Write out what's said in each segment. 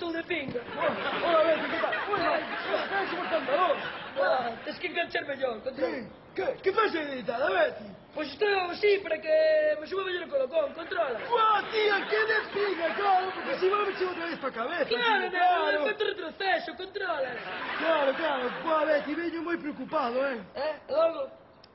estou de pinga. Hola, Betty, ¿qué tal? Hola, somos pantalón. Tens que enganchar mellor, controla. ¿Qué pasa, editada, Betty? Pois estou así para que me suba mellor o colocón, controla. ¡Guau, tía, qué de pinga, claro! Porque si va me chivo otra vez para cabeza. Claro, tío, neno, efecto retroceso, controla. Claro. Guau, Betty, veño moi preocupado, Logo?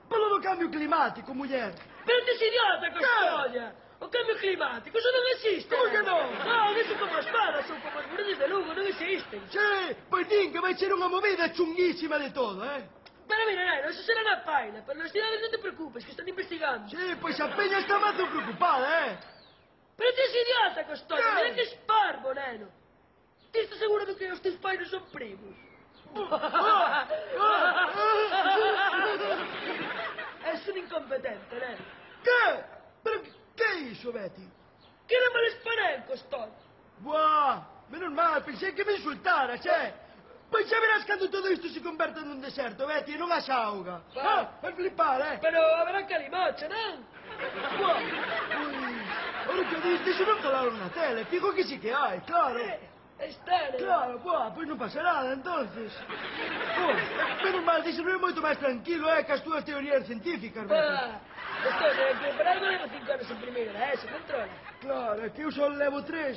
Polo do cambio climático, muller. Pero tes idiota, costolla. O cambio climático, eso non existe. Como que non? Non, eso como as palas ou como as murallas de Lugo, non existen. Che, pois din que vai ser unha movida chunguísima de todo, Pero mira, neno, eso será na paila. Pero nas cidades non te preocupes, que están investigando. Che, pois a peña está mazo preocupada, Pero tes idiota, costolla. ¿Qué? Mira que es parvo, neno. Ti estás seguro de que os teus pais non son primos? És un incompetente, neno. ¿Qué? Pero que é iso, Betty? Que non me les parén, costolla. Buah, menos mal, pensei que me insultara, che. Pois xa verás cando todo isto se converta nun deserto, Betty, e non haxa auga. Vai flipar, Pero haberá calimocho, non? Buah, ora que o diste, iso non falaron na tele, fijo que sí que hai, claro. Está, neno. Claro, buah, pois non pasa nada, entonces. Menos mal, díxeno moito máis tranquilo, que as túas teorías científicas, Betty. Costolla, que para algo levo 5 anos en primeira, eso, controla. Claro, é que eu só levo 3.